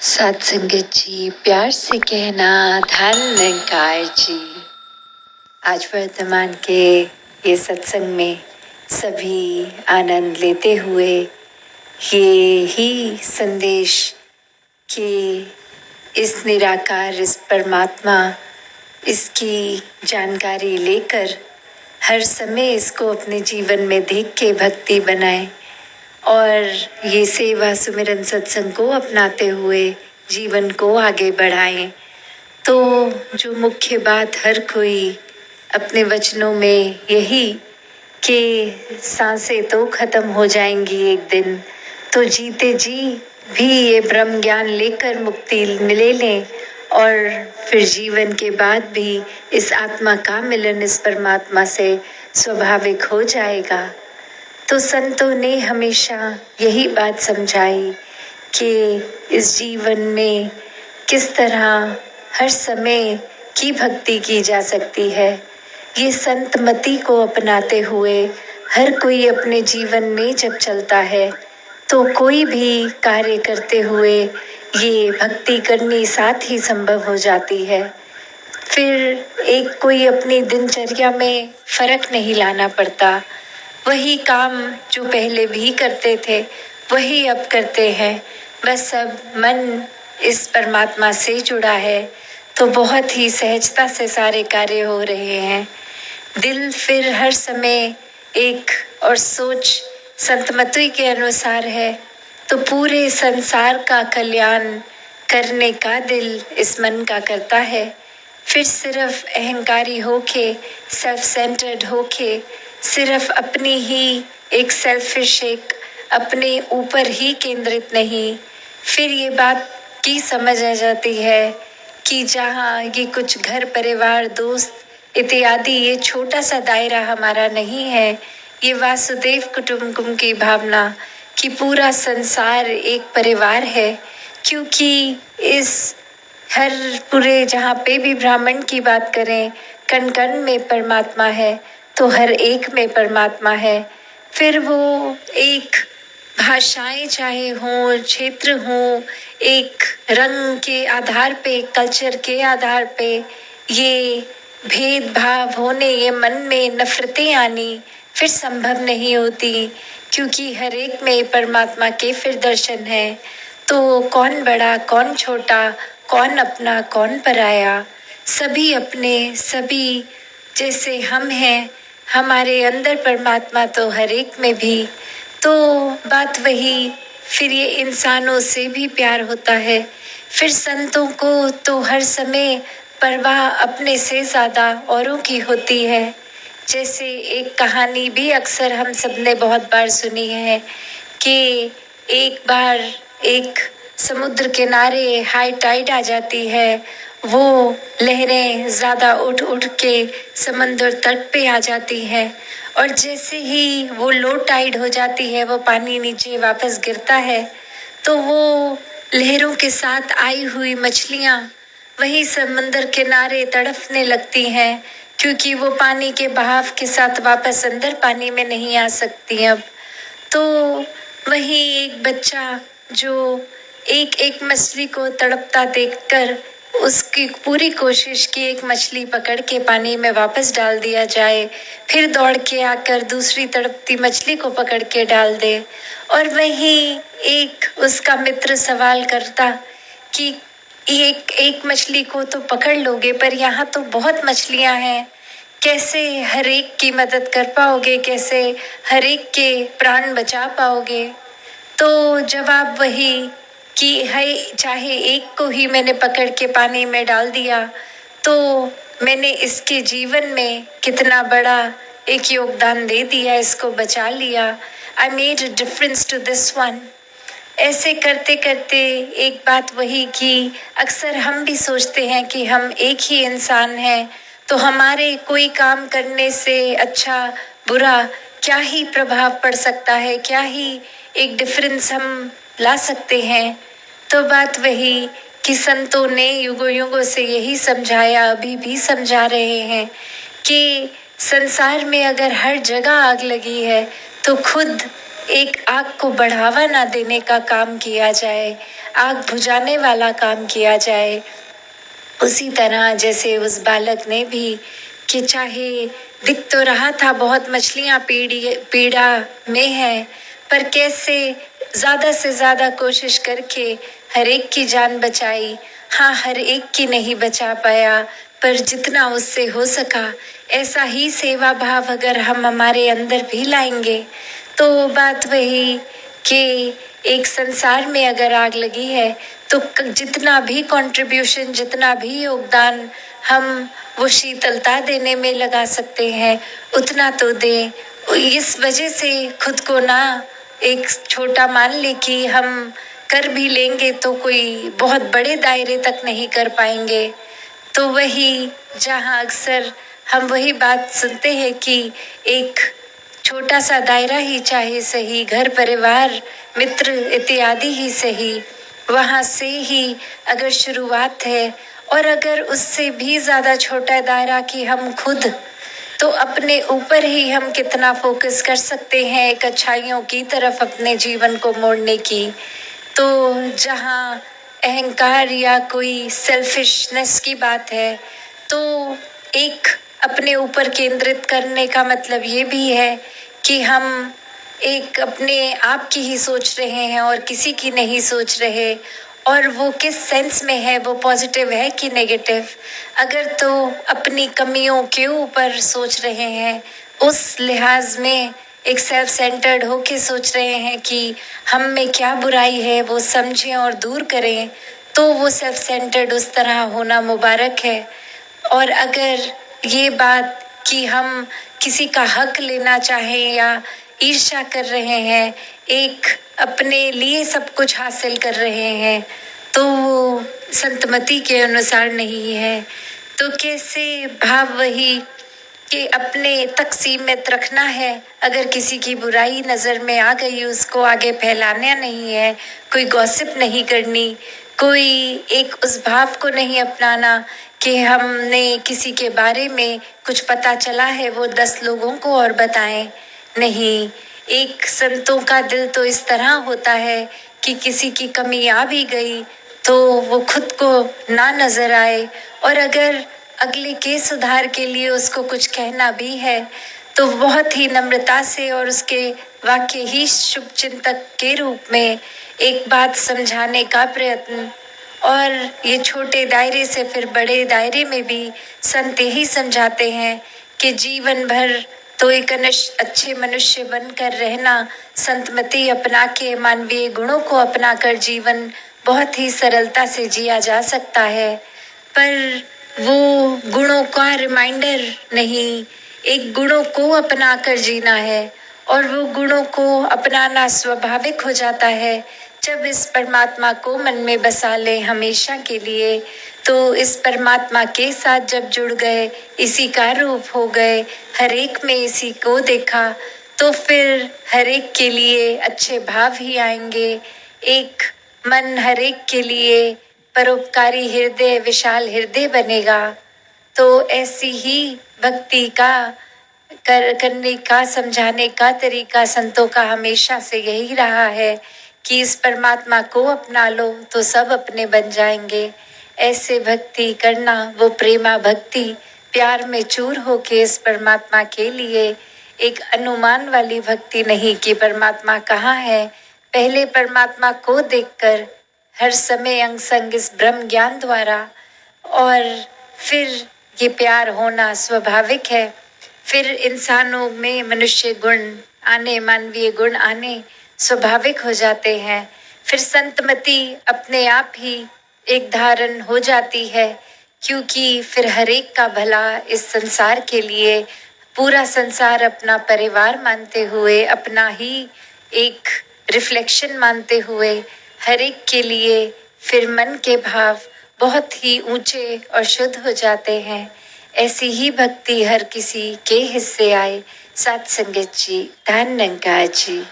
सत्संगत जी, प्यार से कहना धन्यकार जी। आज वर्तमान के ये सत्संग में सभी आनंद लेते हुए ये ही संदेश कि इस निराकार, इस परमात्मा, इसकी जानकारी लेकर हर समय इसको अपने जीवन में देख के भक्ति बनाएं और ये सेवा सुमिरन सत्संग को अपनाते हुए जीवन को आगे बढ़ाएं। तो जो मुख्य बात हर कोई अपने वचनों में यही कि सांसें तो खत्म हो जाएंगी एक दिन, तो जीते जी भी ये ब्रह्म ज्ञान लेकर मुक्ति मिले लें और फिर जीवन के बाद भी इस आत्मा का मिलन इस परमात्मा से स्वाभाविक हो जाएगा। तो संतों ने हमेशा यही बात समझाई कि इस जीवन में किस तरह हर समय की भक्ति की जा सकती है। ये संत मति को अपनाते हुए हर कोई अपने जीवन में जब चलता है तो कोई भी कार्य करते हुए ये भक्ति करनी साथ ही संभव हो जाती है। फिर एक कोई अपनी दिनचर्या में फर्क नहीं लाना पड़ता। वही काम जो पहले भी करते थे वही अब करते हैं, बस अब मन इस परमात्मा से जुड़ा है तो बहुत ही सहजता से सारे कार्य हो रहे हैं। दिल फिर हर समय एक और सोच संतमति के अनुसार है तो पूरे संसार का कल्याण करने का दिल इस मन का करता है। फिर सिर्फ अहंकारी होके, सेल्फ सेंटर्ड होके, सिर्फ अपनी ही एक सेल्फिश, एक अपने ऊपर ही केंद्रित नहीं, फिर ये बात की समझ आ जाती है कि जहाँ ये कुछ घर परिवार दोस्त इत्यादि ये छोटा सा दायरा हमारा नहीं है, ये वासुदेव कुटुंबकम की भावना कि पूरा संसार एक परिवार है। क्योंकि इस हर पूरे जहाँ पे भी ब्राह्मण की बात करें, कण कण में परमात्मा है तो हर एक में परमात्मा है। फिर वो एक भाषाएं चाहे हों, क्षेत्र हों, एक रंग के आधार पे, कल्चर के आधार पे ये भेदभाव होने, ये मन में नफरतें आनी फिर संभव नहीं होती, क्योंकि हर एक में परमात्मा के फिर दर्शन है। तो कौन बड़ा कौन छोटा, कौन अपना कौन पराया, सभी अपने, सभी जैसे हम हैं, हमारे अंदर परमात्मा तो हर एक में भी। तो बात वही, फिर ये इंसानों से भी प्यार होता है। फिर संतों को तो हर समय परवाह अपने से ज़्यादा औरों की होती है। जैसे एक कहानी भी अक्सर हम सब ने बहुत बार सुनी है कि एक बार एक समुद्र किनारे हाई टाइड आ जाती है, वो लहरें ज़्यादा उठ उठ के समंदर तट पे आ जाती हैं और जैसे ही वो लो टाइड हो जाती है, वो पानी नीचे वापस गिरता है, तो वो लहरों के साथ आई हुई मछलियाँ वही समंदर किनारे तड़पने लगती हैं, क्योंकि वो पानी के बहाव के साथ वापस अंदर पानी में नहीं आ सकती अब। तो वही एक बच्चा जो एक एक मछली को तड़पता देखकर उसकी पूरी कोशिश की एक मछली पकड़ के पानी में वापस डाल दिया जाए, फिर दौड़ के आकर दूसरी तड़पती मछली को पकड़ के डाल दे। और वही एक उसका मित्र सवाल करता कि एक एक मछली को तो पकड़ लोगे, पर यहाँ तो बहुत मछलियाँ हैं, कैसे हर एक की मदद कर पाओगे, कैसे हर एक के प्राण बचा पाओगे। तो जवाब वही कि है, चाहे एक को ही मैंने पकड़ के पानी में डाल दिया तो मैंने इसके जीवन में कितना बड़ा एक योगदान दे दिया, इसको बचा लिया। I made a difference to this one. ऐसे करते करते एक बात वही कि अक्सर हम भी सोचते हैं कि हम एक ही इंसान हैं, तो हमारे कोई काम करने से अच्छा बुरा क्या ही प्रभाव पड़ सकता है, क्या ही एक डिफरेंस हम ला सकते हैं। तो बात वही कि संतों ने युगों युगों से यही समझाया, अभी भी समझा रहे हैं कि संसार में अगर हर जगह आग लगी है तो खुद एक आग को बढ़ावा ना देने का काम किया जाए। आग बुझाने वाला काम किया जाए। उसी तरह जैसे उस बालक ने भी, कि चाहे दिख तो रहा था बहुत मछलियाँ पीड़ा में है, पर कैसे ज़्यादा से ज़्यादा कोशिश करके हर एक की जान बचाई। हाँ, हर एक की नहीं बचा पाया, पर जितना उससे हो सका, ऐसा ही सेवा भाव अगर हम हमारे अंदर भी लाएंगे, तो बात वही कि एक संसार में अगर आग लगी है तो जितना भी कंट्रीब्यूशन, जितना भी योगदान हम वो शीतलता देने में लगा सकते हैं, उतना तो दें। इस वजह से खुद को ना एक छोटा मान ले कि हम कर भी लेंगे तो कोई बहुत बड़े दायरे तक नहीं कर पाएंगे। तो वही जहाँ अक्सर हम वही बात सुनते हैं कि एक छोटा सा दायरा ही चाहे सही, घर परिवार मित्र इत्यादि ही सही, वहाँ से ही अगर शुरुआत है, और अगर उससे भी ज़्यादा छोटा दायरा कि हम खुद, तो अपने ऊपर ही हम कितना फोकस कर सकते हैं एक अच्छाइयों की तरफ अपने जीवन को मोड़ने की। तो जहाँ अहंकार या कोई सेल्फिशनेस की बात है, तो एक अपने ऊपर केंद्रित करने का मतलब ये भी है कि हम एक अपने आप की ही सोच रहे हैं और किसी की नहीं सोच रहे, और वो किस सेंस में है, वो पॉजिटिव है कि नेगेटिव। अगर तो अपनी कमियों के ऊपर सोच रहे हैं, उस लिहाज में एक सेल्फ सेंटर्ड होके सोच रहे हैं कि हम में क्या बुराई है वो समझें और दूर करें, तो वो सेल्फ सेंटर्ड उस तरह होना मुबारक है। और अगर ये बात कि हम किसी का हक लेना चाहें या ईर्ष्या कर रहे हैं, एक अपने लिए सब कुछ हासिल कर रहे हैं, तो वो संतमति के अनुसार नहीं है। तो कैसे भाव वही कि अपने तक सीमित रखना है। अगर किसी की बुराई नज़र में आ गई, उसको आगे फैलाना नहीं है, कोई गॉसिप नहीं करनी, कोई एक उस भाव को नहीं अपनाना कि हमने किसी के बारे में कुछ पता चला है वो 10 लोगों को और बताएं। नहीं, एक संतों का दिल तो इस तरह होता है कि किसी की कमी आ भी गई तो वो खुद को ना नजर आए, और अगर अगले के सुधार के लिए उसको कुछ कहना भी है तो बहुत ही नम्रता से और उसके वाक्य ही शुभ चिंतक के रूप में एक बात समझाने का प्रयत्न। और ये छोटे दायरे से फिर बड़े दायरे में भी संत ही समझाते हैं कि जीवन भर तो एक अच्छे मनुष्य बनकर रहना, संतमति अपना के मानवीय गुणों को अपना कर जीवन बहुत ही सरलता से जिया जा सकता है। पर वो गुणों का रिमाइंडर नहीं, एक गुणों को अपना कर जीना है, और वो गुणों को अपनाना स्वाभाविक हो जाता है जब इस परमात्मा को मन में बसा ले हमेशा के लिए। तो इस परमात्मा के साथ जब जुड़ गए, इसी का रूप हो गए, हर एक में इसी को देखा, तो फिर हर एक के लिए अच्छे भाव ही आएंगे। एक मन हर एक के लिए परोपकारी हृदय, विशाल हृदय बनेगा। तो ऐसी ही भक्ति का करने का, समझाने का तरीका संतों का हमेशा से यही रहा है कि इस परमात्मा को अपना लो तो सब अपने बन जाएंगे। ऐसे भक्ति करना, वो प्रेमा भक्ति, प्यार में चूर होके इस परमात्मा के लिए एक अनुमान वाली भक्ति नहीं कि परमात्मा कहाँ है, पहले परमात्मा को देखकर हर समय अंग संग इस ब्रह्म ज्ञान द्वारा, और फिर ये प्यार होना स्वाभाविक है। फिर इंसानों में मनुष्य गुण आने, मानवीय गुण आने स्वाभाविक हो जाते हैं। फिर संतमति अपने आप ही एक धारण हो जाती है, क्योंकि फिर हर एक का भला इस संसार के लिए, पूरा संसार अपना परिवार मानते हुए, अपना ही एक रिफ्लेक्शन मानते हुए, हर एक के लिए फिर मन के भाव बहुत ही ऊंचे और शुद्ध हो जाते हैं। ऐसी ही भक्ति हर किसी के हिस्से आए। सत्संगत जी, धन निरंकार जी।